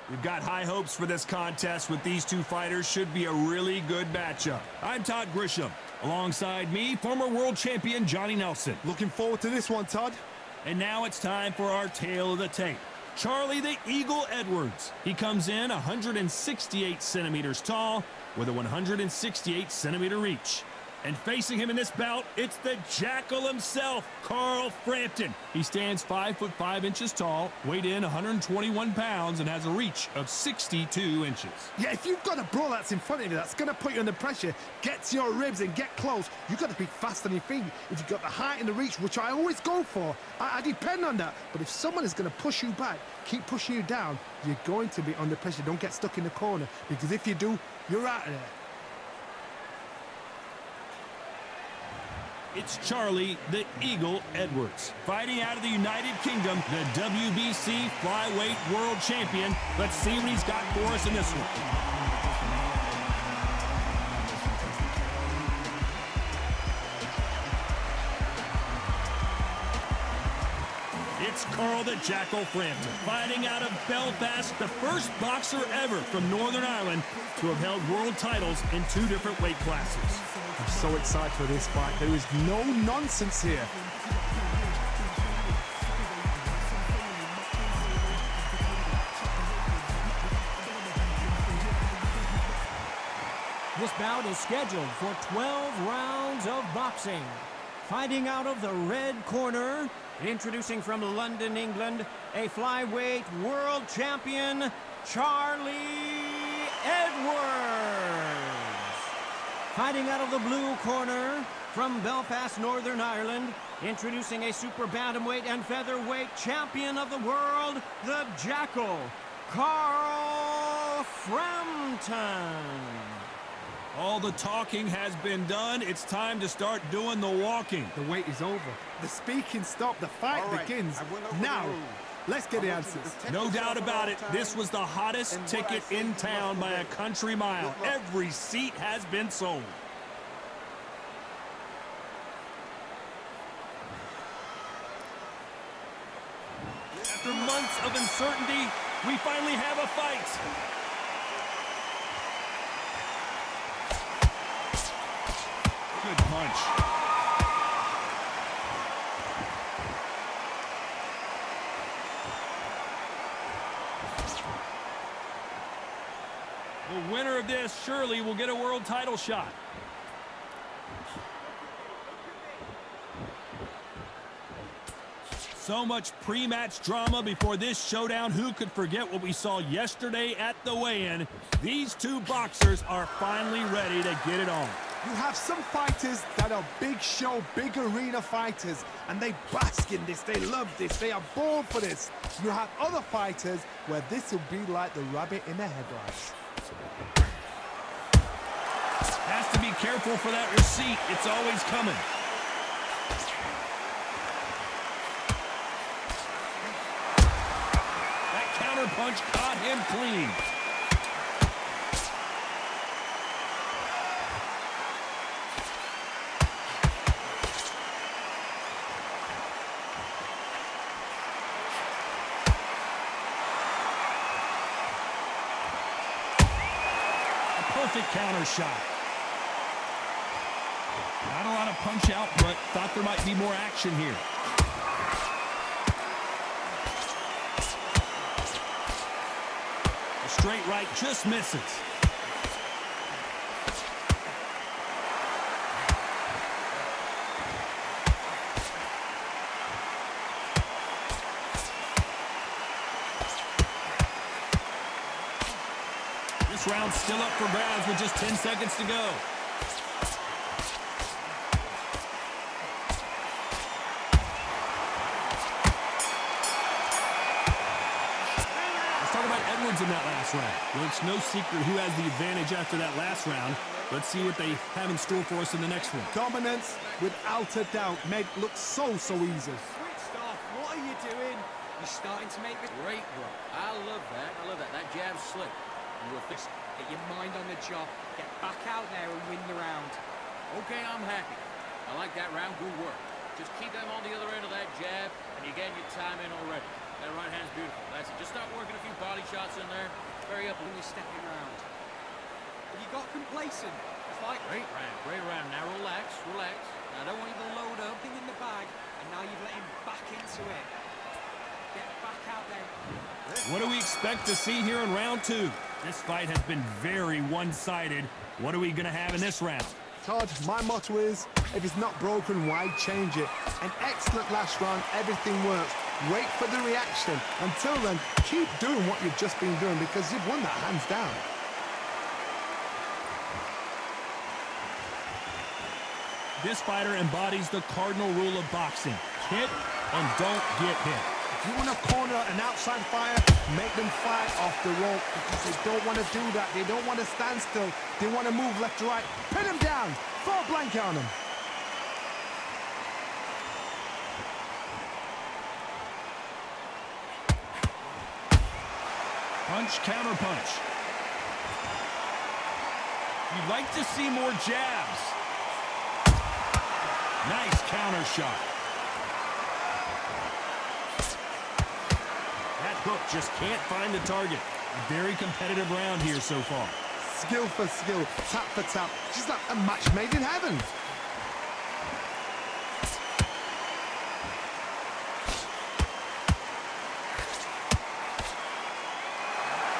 We've got high hopes for this contest with these two fighters. Should be a really good matchup. I'm Todd Grisham. Alongside me, former world champion Johnny Nelson. Looking forward to this one, Todd. And now it's time for our tale of the tape. Charlie the Eagle Edwards. He comes in 168 centimeters tall with a 168 centimeter reach. And facing him in this bout, it's the Jackal himself, Carl Frampton. He stands 5'5" tall, weighed in 121 pounds, and has a reach of 62 inches. Yeah, if you've got a brawl that's in front of you that's going to put you under pressure, get to your ribs and get close, you've got to be fast on your feet. If you've got the height and the reach, which I always go for, I depend on that. But if someone is going to push you back, keep pushing you down, you're going to be under pressure. Don't get stuck in the corner, because if you do, you're out of there. It's Charlie the Eagle Edwards, fighting out of the United Kingdom, the WBC flyweight world champion. Let's see what he's got for us in this one. It's Carl the Jackal Frampton, fighting out of Belfast, the first boxer ever from Northern Ireland to have held world titles in 2 different weight classes. I'm so excited for this fight. There is no nonsense here. This bout is scheduled for 12 rounds of boxing. Fighting out of the red corner, introducing from London, England, a flyweight world champion, Charlie Edwards. Fighting out of the blue corner, from Belfast, Northern Ireland, introducing a super bantamweight and featherweight champion of the world, the Jackal, Carl Frampton. All the talking has been done. It's time to start doing the walking. The wait is over. The speaking stopped. The fight begins. Now, let's get the answers. No doubt about it, this was the hottest ticket in town by a country mile. Every seat has been sold. After months of uncertainty, we finally have a fight. Good punch. The winner of this surely will get a world title shot. So much pre-match drama before this showdown. Who could forget what we saw yesterday at the weigh-in? These two boxers are finally ready to get it on. You have some fighters that are big show, big arena fighters, and they bask in this, they love this, they are born for this. You have other fighters where this will be like the rabbit in the headlights. Has to be careful for that receipt. It's always coming. That counter punch caught him clean. Perfect counter shot. Not a lot of punch out, but thought there might be more action here. A straight right just misses. This round's still up for grabs with just 10 seconds to go. Let's talk about Edwards in that last round. Well, it's no secret who has the advantage after that last round. Let's see what they have in store for us in the next one. Dominance, without a doubt, made look so easy. Switched off. What are you doing? You're starting to make me great, bro. I love that. That jab's slick. You will fix it. Get your mind on the job. Get back out there and win the round. Okay, I'm happy. I like that round. Good work. Just keep them on the other end of that jab, and you're getting your time in already. That right hand's beautiful. That's it. Just start working a few body shots in there. Very up when you're stepping around. Have you got complacent? The fight. Great round. Great round. Now relax. Relax. Now, I don't want you to load up. Thing in the bag. And now you've let him back into it. Get back out there. What do we expect to see here in round 2? This fight has been very one-sided. What are we going to have in this round? Todd, my motto is, if it's not broken, why change it? An excellent last round, everything works. Wait for the reaction. Until then, keep doing what you've just been doing because you've won that hands down. This fighter embodies the cardinal rule of boxing. Hit and don't get hit. If you want to corner an outside fighter, make them fight off the rope because they don't want to do that. They don't want to stand still. They want to move left to right. Pin them down. Throw a blanket on them. Punch, counter punch. You'd like to see more jabs. Nice counter shot. That hook just can't find the target. A very competitive round here so far. Skill for skill, tap for tap. Just like a match made in heaven.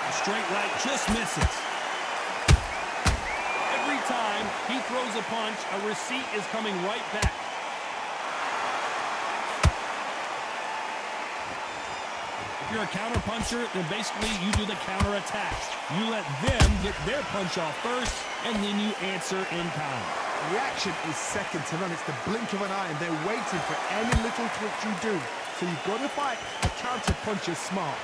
A straight right just misses. Every time he throws a punch, a receipt is coming right back. If you're a counter puncher, then basically you do the counter attacks. You let them get their punch off first, and then you answer in kind. Reaction is second to none. It's the blink of an eye, and they're waiting for any little twitch you do. So you've got to fight a counter puncher smart.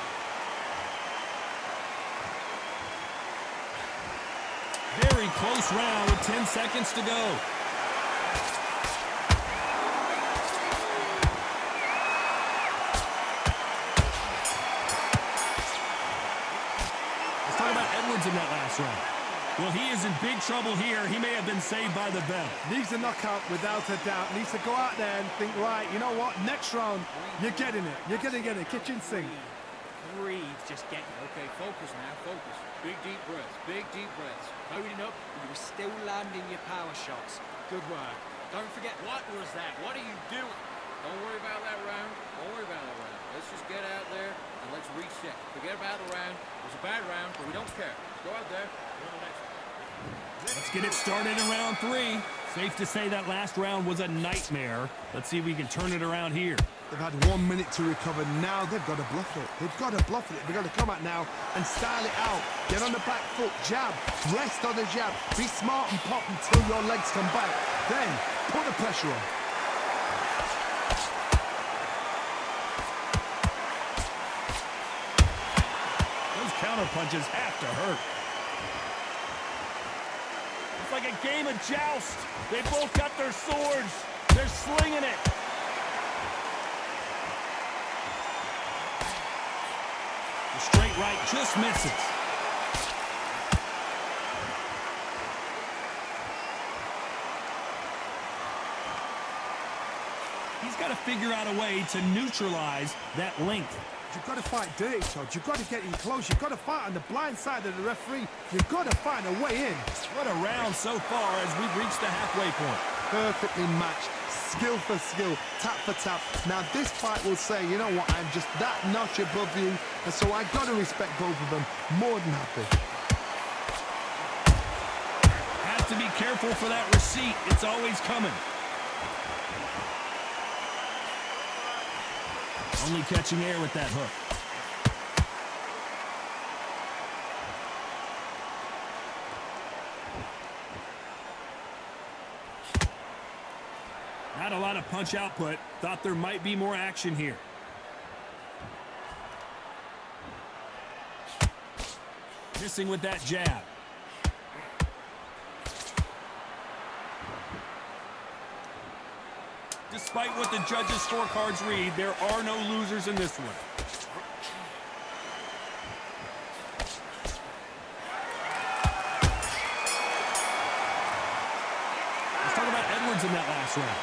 Very close round with 10 seconds to go. Let's talk about Edwards in that last round. Well, he is in big trouble here. He may have been saved by the bell. Needs a knockout without a doubt. Needs to go out there and think, right, you know what? Next round, you're getting it. You're going to get it. Kitchen sink. Breathe. Just get it. Okay, focus now. Focus. Big deep breaths. Big deep breaths. Loading up. You were still landing your power shots. Good work. Don't forget, what was that? What are you doing? Don't worry about that round. Don't worry about that round. Let's just get out there and let's reset. Forget about the round. It was a bad round, but we don't care. Let's go out there. Go to the next one. Let's get it started in round 3. Safe to say that last round was a nightmare. Let's see if we can turn it around here. They've had 1 minute to recover. Now they've got to bluff it. They've got to bluff it. They've got to come out now and style it out. Get on the back foot, jab, rest on the jab. Be smart and pop until your legs come back. Then put the pressure on. Those counter punches have to hurt. It's like a game of joust. They both got their swords. They're slinging it. The straight right just misses. He's got to figure out a way to neutralize that length. You've got to fight dirty, Todd. You've got to get in close. You've got to fight on the blind side of the referee. You've got to find a way in. What a round so far as we've reached the halfway point. Perfectly matched. Skill for skill. Tap for tap. Now this fight will say, you know what, I'm just that notch above you. And so I've got to respect both of them. More than happy. Has to be careful for that receipt. It's always coming. Only catching air with that hook. Not a lot of punch output. Thought there might be more action here. Missing with that jab. Despite what the judges' scorecards read, there are no losers in this one. Let's talk about Edwards in that last round.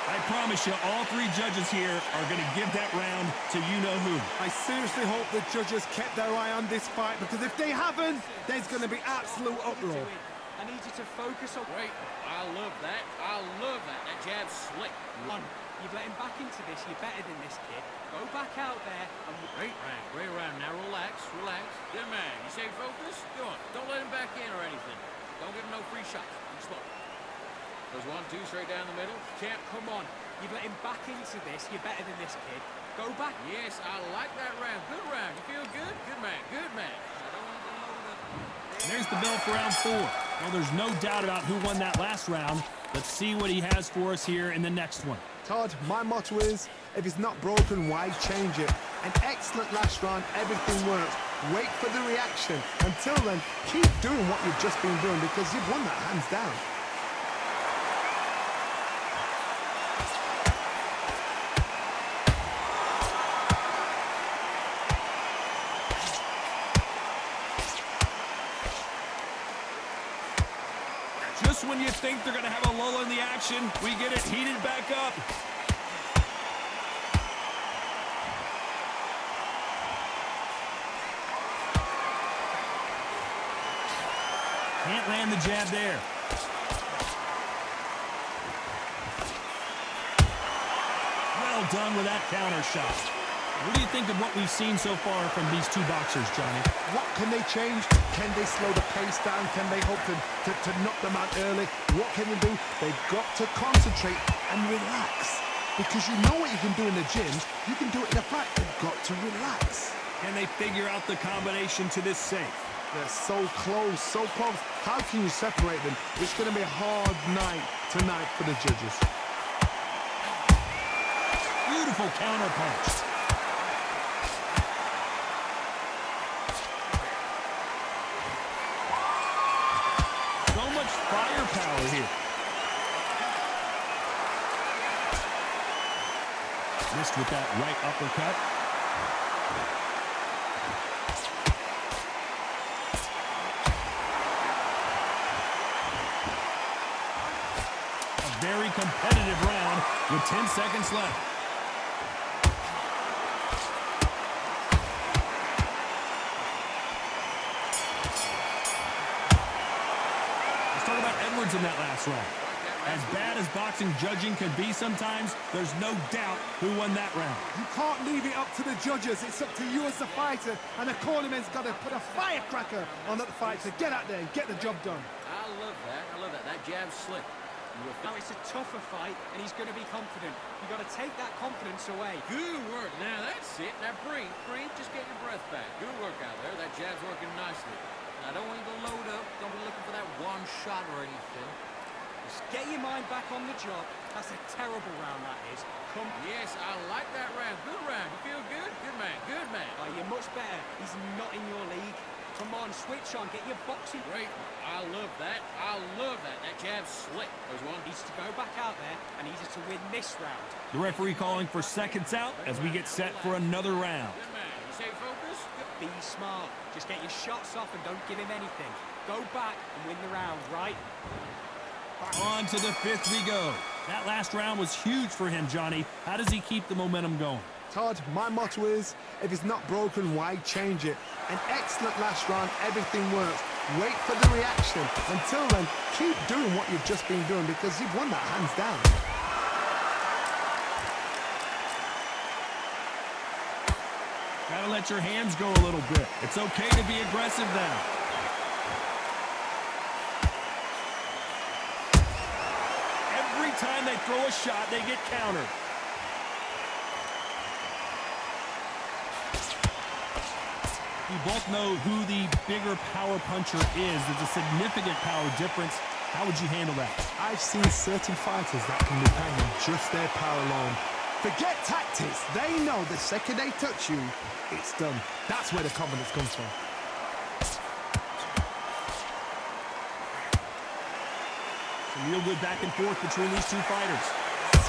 I promise you, all three judges here are going to give that round to you-know-who. I seriously hope the judges kept their eye on this fight, because if they haven't, there's going to be absolute uproar. I need you to focus on... Great. I love that. I love that. That jab's slick. On. You've let him back into this. You're better than this, kid. Go back out there and... Great round. Great round. Now relax. Relax. Good man. You stay focused? Go on. Don't let him back in or anything. Don't give him no free shots. Be slow. Goes 1-2 straight down the middle. Champ, come on. You've let him back into this. You're better than this, kid. Go back. Yes, I like that round. Good round. You feel good? Good man. Good man. I don't want to load up. There's the bell for round 4. Well, there's no doubt about who won that last round. Let's see what he has for us here in the next one. Todd, my motto is, if it's not broken, why change it? An excellent last round, everything works. Wait for the reaction. Until then, keep doing what you've just been doing, because you've won that hands down. Just when you think they're going to have a lull in the action, we get it heated back up. Can't land the jab there. Well done with that counter shot. What do you think of what we've seen so far from these two boxers, Johnny? What can they change? Can they slow the pace down? Can they hope to knock them out early? What can they do? They've got to concentrate and relax. Because you know what you can do in the gym, you can do it in a fight. They've got to relax. Can they figure out the combination to this safe? They're so close, so close. How can you separate them? It's going to be a hard night tonight for the judges. Beautiful counter punch. So much firepower here. Missed with that right uppercut. A very competitive round with 10 seconds left. Let's talk about Edwards in that last round. As bad as boxing judging can be sometimes, there's no doubt who won that round. You can't leave it up to the judges. It's up to you as the fighter. And the cornerman's got to put a firecracker on that fight to get out there and get the job done. I love that. I love that. That jab's slick. Now it's a tougher fight, and he's going to be confident. You've got to take that confidence away. Good work. Now that's it. Now breathe. Breathe. Just get your breath back. Good work out there. That jab's working nicely. Now don't want you to load up. Don't be looking for that one shot or anything. Just get your mind back on the job. That's a terrible round, that is. Come. Yes, I like that round. Good round. You feel good? Good man. Good man. Oh, you're much better. He's not in your league. Come on, switch on. Get your boxing. Great. I love that. I love that. That jab's slick. There's one. Needs to go back out there and needs to win this round. The referee calling for seconds out as we get set for another round. Good man. You stay focused. Be smart. Just get your shots off and don't give him anything. Go back and win the round, right? On to the fifth we go. That last round was huge for him, Johnny. How does he keep the momentum going? Todd, my motto is, if it's not broken, why change it? An excellent last round, everything works. Wait for the reaction. Until then, keep doing what you've just been doing, because you've won that hands down. Gotta let your hands go a little bit. It's okay to be aggressive now. Every time they throw a shot, they get countered. We both know who the bigger power puncher is. There's a significant power difference. How would you handle that? I've seen certain fighters that can depend on just their power alone. Forget tactics. They know the second they touch you, it's done. That's where the confidence comes from. Some real good back and forth between these two fighters.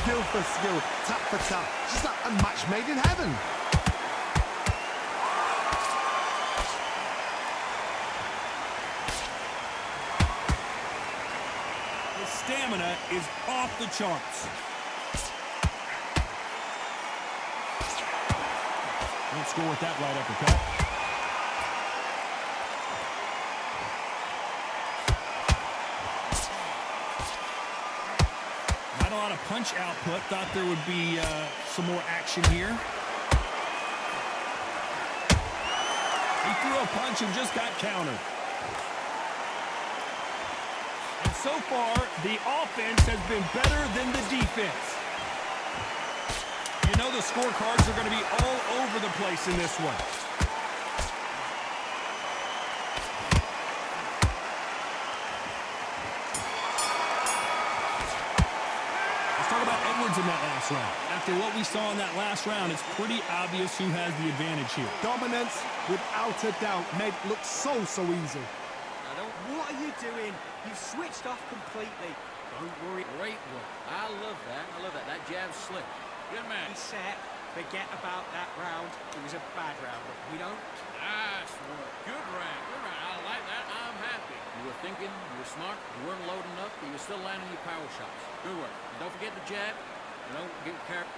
Skill for skill, tap for tap. Just like a match made in heaven. His stamina is off the charts. Won't score with that right uppercut. Not a lot of punch output. Thought there would be some more action here. He threw a punch and just got countered. And so far, the offense has been better than the defense. You know the scorecards are going to be all over the place in this one. Let's talk about Edwards in that last round. After what we saw in that last round, it's pretty obvious who has the advantage here. Dominance, without a doubt, made it look so easy. What are you doing? You've switched off completely. Don't worry. Great work. I love that. I love that. That jab's slick. Good man. He's set. Forget about that round. It was a bad round, but we don't. Nice work. Good round. Good round. I like that. I'm happy. You were thinking, you were smart, you weren't loading up, but you were still landing your power shots. Good work. And don't forget the jab. Don't get careful.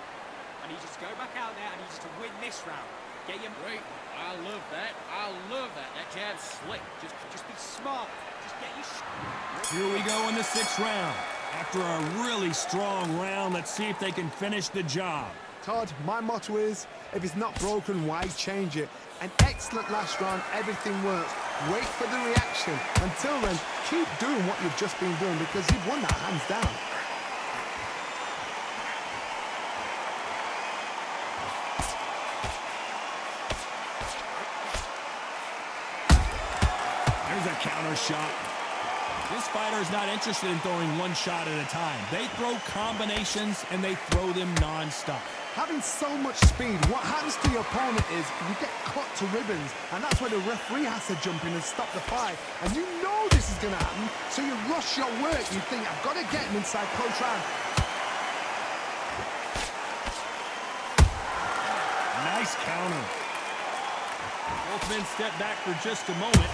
I need you to go back out there. I need you to win this round. Get your... Great. I love that. I love that. That jab's slick. Just be smart. Just get your... Here we go in the 6th round. After a really strong round, let's see if they can finish the job. Todd, my motto is, if it's not broken, why change it? An excellent last round, everything works. Wait for the reaction. Until then, keep doing what you've just been doing because you've won that hands down. There's a counter shot. This fighter is not interested in throwing one shot at a time. They throw combinations and they throw them non-stop. Having so much speed, what happens to your opponent is you get cut to ribbons, and that's where the referee has to jump in and stop the fight. And you know this is going to happen, so you rush your work. You think, I've got to get him inside close round. Nice counter. Both men step back for just a moment.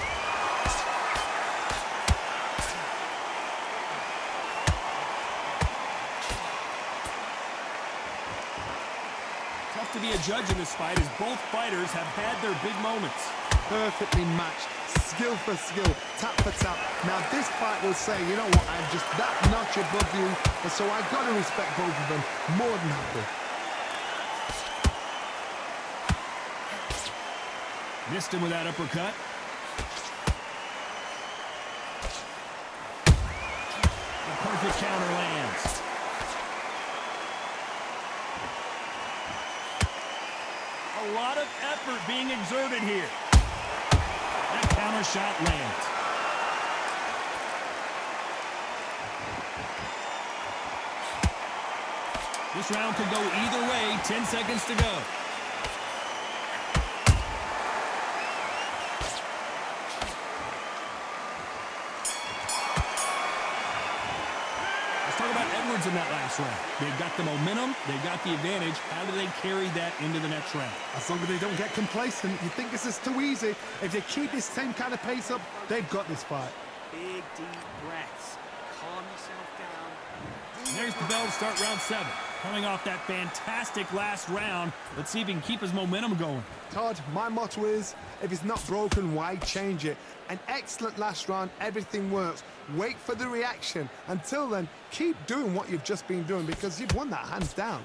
To be a judge in this fight as both fighters have had their big moments. Perfectly matched, skill for skill, tap for tap. Now this fight will say, you know what, I'm just that notch above you, and so I've got to respect both of them more than happy. Missed him with that uppercut. The perfect counter lands. A lot of effort being exerted here. That counter shot lands. This round could go either way. 10 seconds to go. Let's talk about Edwards in that last round. They've got the momentum, they've got the advantage. How do they carry that into the next round? As long as they don't get complacent, you think this is too easy. If they keep this same kind of pace up, they've got this fight. Big, deep breaths. Calm yourself down. And there's the bell to start round 7. Coming off that fantastic last round, let's see if he can keep his momentum going. Todd, my motto is, if it's not broken, why change it? An excellent last round, everything works. Wait for the reaction. Until then, keep doing what you've just been doing because you've won that hands down.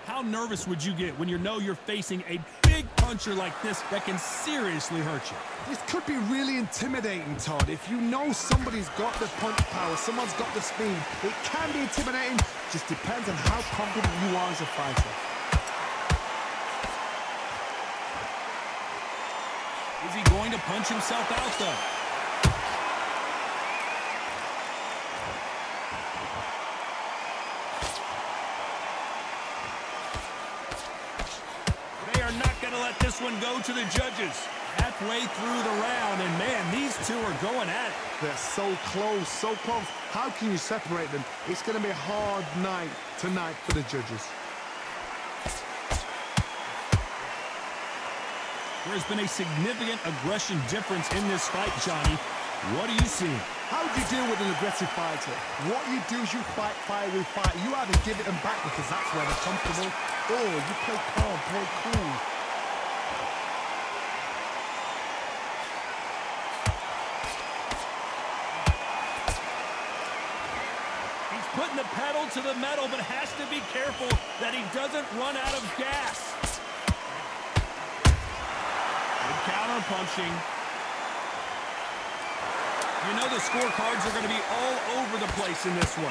How nervous would you get when you know you're facing a big puncher like this that can seriously hurt you? This could be really intimidating, Todd. If you know somebody's got the punch power, someone's got the speed, it can be intimidating. Just depends on how confident you are as a fighter. Is he going to punch himself out, though? They are not going to let this one go to the judges. Halfway through the round, and man, these two are going at it. They're so close, so close. How can you separate them? It's going to be a hard night tonight for the judges. There's been a significant aggression difference in this fight, Johnny. What do you see? How do you deal with an aggressive fighter? What you do is you fight fire with fire. You either give it them back because that's where they're comfortable, or you play calm, play cool. He's putting the pedal to the metal, but has to be careful that he doesn't run out of gas. Good counter punching. You know the scorecards are going to be all over the place in this one.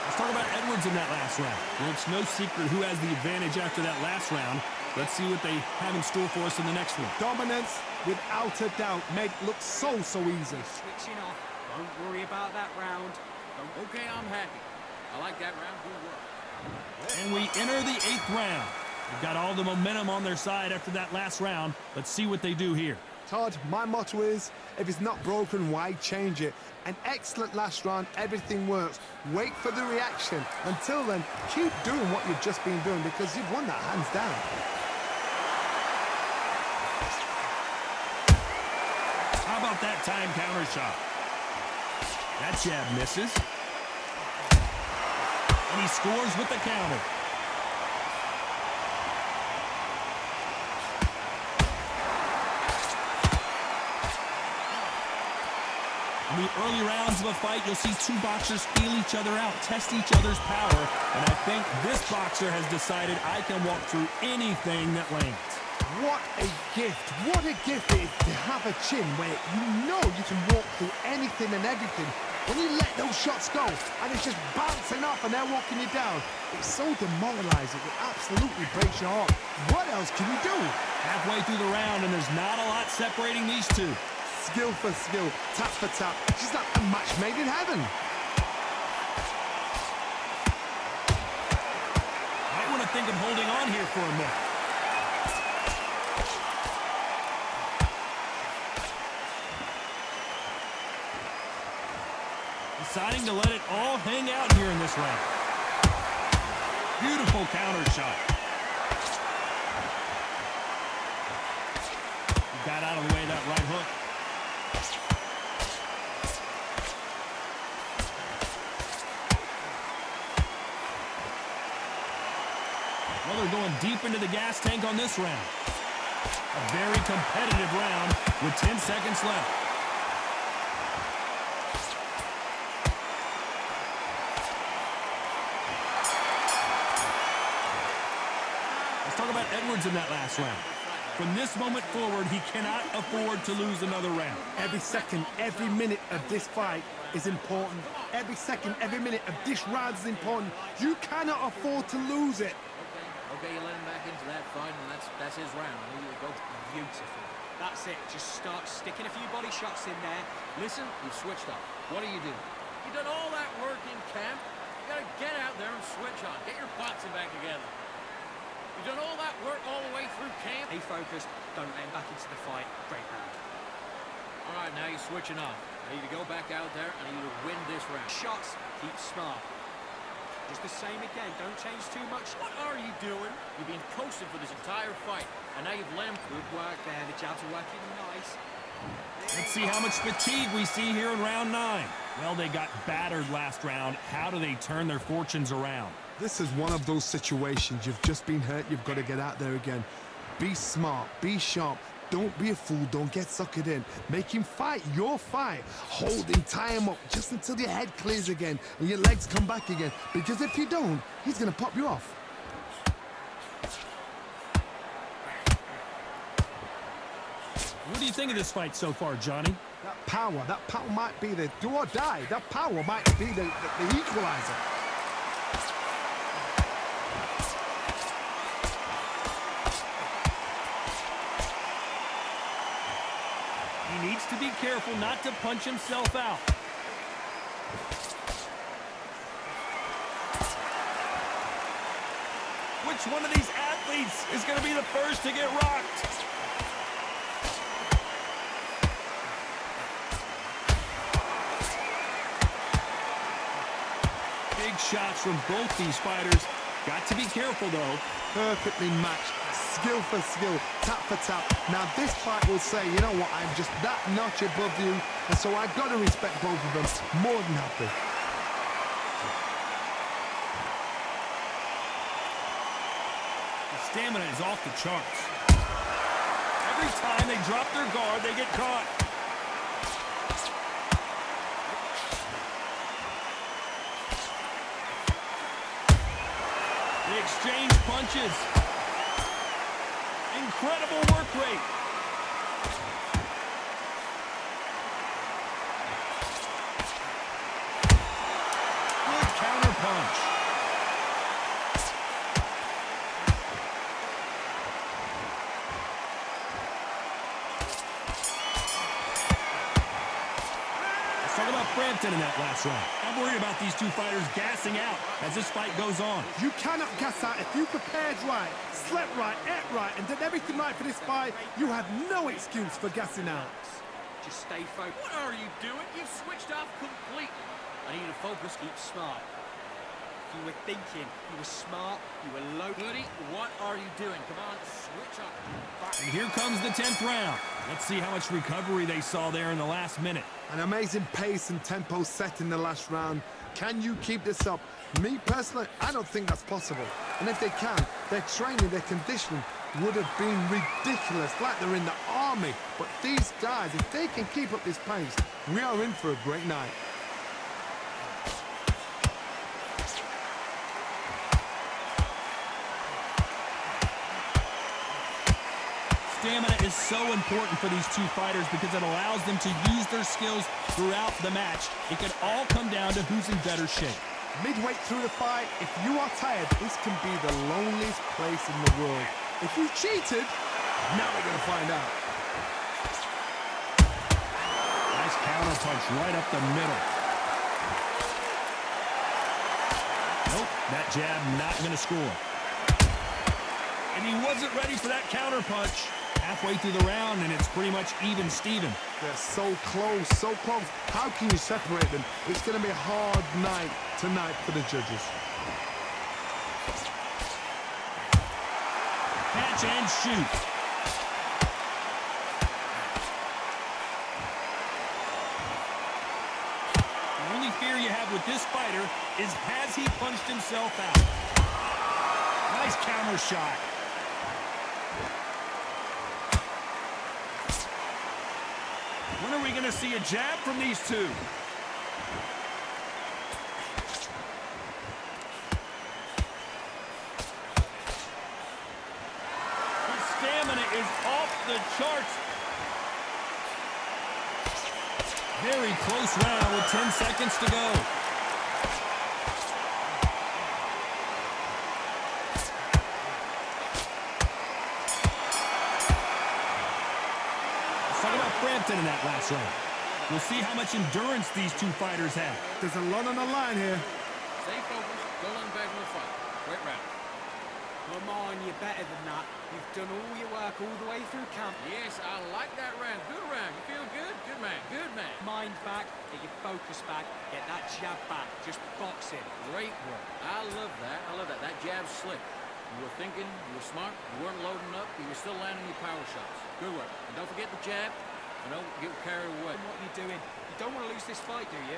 Let's talk about Edwards in that last round. Well, it's no secret who has the advantage after that last round. Let's see what they have in store for us in the next one. Dominance, without a doubt, made it look so easy. Switching off. Don't worry about that round. Okay, I'm happy. I like that round. Good work. And we enter the 8th round. They've got all the momentum on their side after that last round. Let's see what they do here. Todd, my motto is, if it's not broken, why change it? An excellent last round, everything works. Wait for the reaction. Until then, keep doing what you've just been doing because you've won that hands down. How about that time counter shot? That jab misses. And he scores with the counter. In the early rounds of a fight, you'll see two boxers feel each other out, test each other's power, and I think this boxer has decided I can walk through anything that lands. What a gift. What a gift it is to have a chin where you know you can walk through anything and everything. When you let those shots go and it's just bouncing off and they're walking you down, it's so demoralizing. It absolutely breaks your heart. What else can you do? Halfway through the round, and there's not a lot separating these two. Skill for skill, tap for tap. She's like a match made in heaven. Might want to think of holding on here for a minute. Deciding to let it all hang out here in this round. Beautiful counter shot. He got out of the way of that right hook. Well, they're going deep into the gas tank on this round. A very competitive round with 10 seconds left. Let's talk about Edwards in that last round. From this moment forward, he cannot afford to lose another round. Every second, every minute of this fight is important. Every second, every minute of this round is important. You cannot afford to lose it. Okay, you let him back into that fight, and that's his round. There you go. Beautiful. That's it. Just start sticking a few body shots in there. Listen, you've switched up. What are you doing? You done all that work in camp. You gotta get out there and switch on. Get your boxing back together. You've done all that work all the way through camp. Stay focused. Don't let him back into the fight. Great round. All right, now you're switching off. I need to go back out there and I need to win this round. Shots. Keep smart. Just the same again. Don't change too much. What are you doing? You've been coasting for this entire fight, and now you've let him. Good work there. The jabs are working nice. Let's see how much fatigue we see here in round 9. Well, they got battered last round. How do they turn their fortunes around? This is one of those situations. You've just been hurt. You've got to get out there again. Be smart. Be sharp. Don't be a fool. Don't get suckered in. Make him fight your fight. Hold him, tie him up just until your head clears again and your legs come back again. Because if you don't, he's going to pop you off. What do you think of this fight so far, Johnny? That power might be the do or die. That power might be the equalizer. He needs to be careful not to punch himself out. Which one of these athletes is going to be the first to get rocked? Big shots from both these fighters, Got to be careful, though. Perfectly matched, skill for skill, tap for tap. Now this fight will say, you know what, I'm just that notch above you, and so I've got to respect both of them. More than happy. The stamina is off the charts. Every time they drop their guard, they get caught. They exchange punches. Incredible work rate. Good counter punch. Let's talk about Frampton in that last round. I'm worried about these two fighters gassing out as this fight goes on. You cannot gas out. If you prepared right, slept right, ate right, and did everything right for this fight, you have no excuse for gassing out. Just stay focused. What are you doing? You've switched off completely. I need you to focus, keep smart. You were thinking, you were smart, you were low. Goody, what are you doing? Come on, switch up. And here comes the 10th round. Let's see how much recovery they saw there in the last minute. An amazing pace and tempo set in the last round. Can you keep this up? Me personally, I don't think that's possible. And if they can, their training, their conditioning would have been ridiculous, like they're in the army. But these guys, if they can keep up this pace, we are in for a great night. Stamina is so important for these two fighters because it allows them to use their skills throughout the match. It can all come down to who's in better shape. Midway through the fight, if you are tired, this can be the loneliest place in the world. If you cheated, now we're going to find out. Nice counter punch right up the middle. Nope, that jab not going to score. And he wasn't ready for that counter punch. Halfway through the round, and it's pretty much even Steven. They're so close, so close. How can you separate them? It's going to be a hard night tonight for the judges. Catch and shoot. The only fear you have with this fighter is has he punched himself out? Nice counter shot. When are we going to see a jab from these two? His stamina is off the charts. Very close round with 10 seconds to go. Frampton in that last round. We'll see how much endurance these two fighters have. There's a lot on the line here. Stay focused. Don't let them back in the fight. Great round. Come on, you're better than that. You've done all your work all the way through camp. Yes, I like that round. Good round. You feel good? Good man. Good man. Mind back, get your focus back, get that jab back. Just boxing. Great work. I love that. I love that. That jab's slick. You were thinking, you were smart, you weren't loading up, but you were still landing your power shots. Good work. And don't forget the jab. And don't get carried away. What are you doing? You don't want to lose this fight, do you?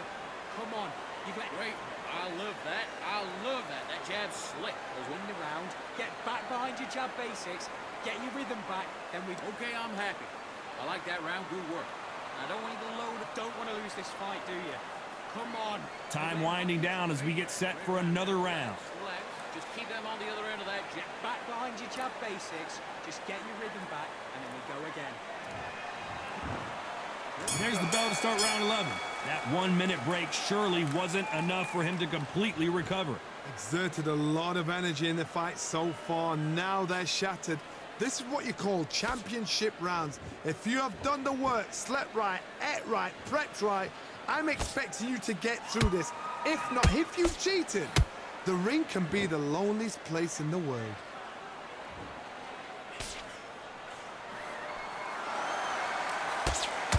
Come on. You've got great. I love that. I love that. That jab's slick. Win the round. Get back behind your jab basics. Get your rhythm back. Then we. Okay, I'm happy. I like that round. Good work. I don't want you to load. Don't want to lose this fight, do you? Come on. Time winding down as we get set for another round. Relax. Just keep them on the other end of that jab. Back behind your jab basics. Just get your rhythm back, and then we go again. There's the bell to start round 11. That 1 minute break surely wasn't enough for him to completely recover. Exerted a lot of energy in the fight so far. Now they're shattered. This is what you call championship rounds. If you have done the work, slept right, ate right, prepped right, I'm expecting you to get through this. If not, if you cheated, the ring can be the loneliest place in the world.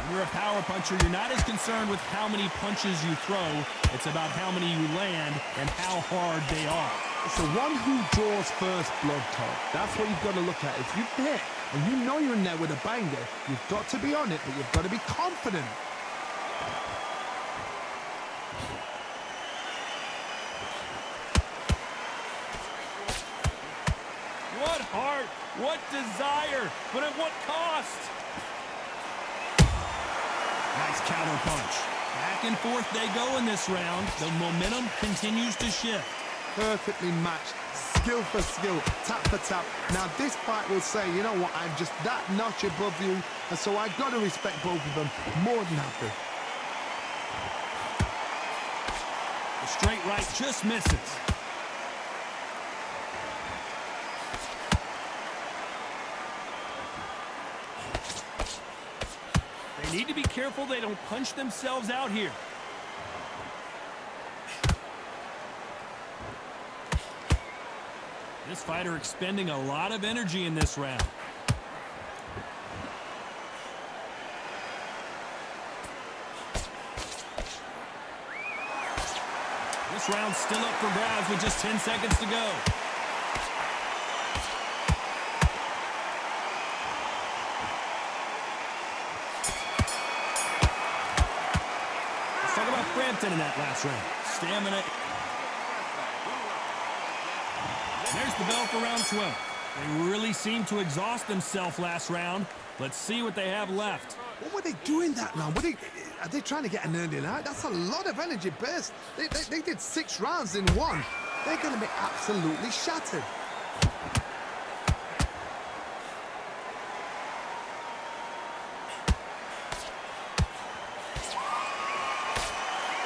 When you're a power puncher, you're not as concerned with how many punches you throw. It's about how many you land and how hard they are. It's the one who draws first blood, Todd. That's what you've got to look at. If you hit and you know you're in there with a banger, you've got to be on it, but you've got to be confident. What heart, what desire, but at what cost? Nice counter punch. Back and forth they go in this round. The momentum continues to shift. Perfectly matched, skill for skill, tap for tap. Now this fight will say, you know what, I'm just that notch above you, and so I've got to respect both of them more than happy. The straight right just misses. They need to be careful they don't punch themselves out here. This fighter expending a lot of energy in this round. This round's still up for grabs with just 10 seconds to go. Let's talk about Frampton in that last round. Stamina. There's the bell for round 12. They really seemed to exhaust themselves last round. Let's see what they have left. What were they doing that round? Are they trying to get an early night? That's a lot of energy burst. They did 6 rounds in one. They're going to be absolutely shattered.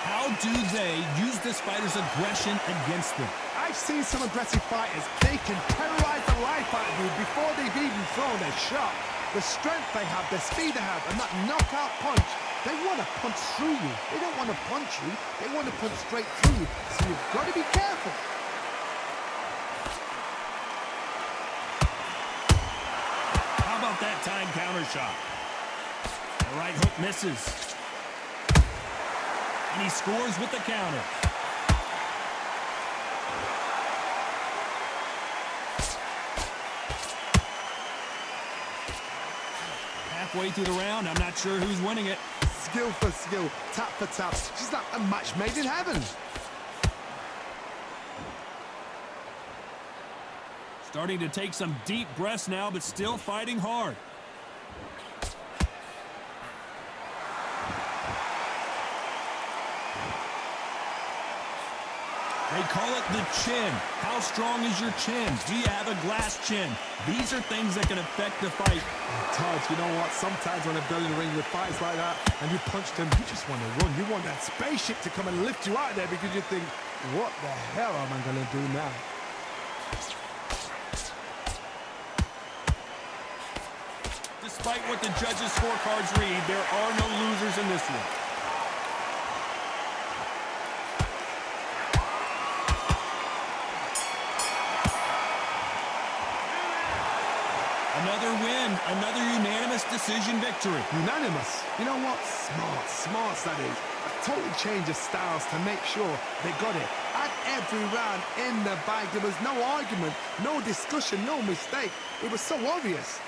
How do they use this fighter's aggression against them? I've seen some aggressive fighters. They can terrorize the life out of you before they've even thrown a shot. The strength they have, the speed they have, and that knockout punch, they want to punch through you. They don't want to punch you. They want to punch straight through you. So you've got to be careful. How about that time counter shot? The right hook misses. And he scores with the counter. Halfway through the round, I'm not sure who's winning it. Skill for skill, tap for tap. She's like a match made in heaven. Starting to take some deep breaths now, but still fighting hard. They call it the chin. How strong is your chin? Do you have a glass chin? These are things that can affect the fight. Todd, you know what? Sometimes when they're building a ring with fights like that and you punch them, you just want to run. You want that spaceship to come and lift you out there because you think, what the hell am I going to do now? Despite what the judges' scorecards read, there are no losers in this one. Another win, another unanimous decision victory. Unanimous. You know what? Smart that is. A total change of styles to make sure they got it. At every round in the bag, there was no argument, no discussion, no mistake. It was so obvious.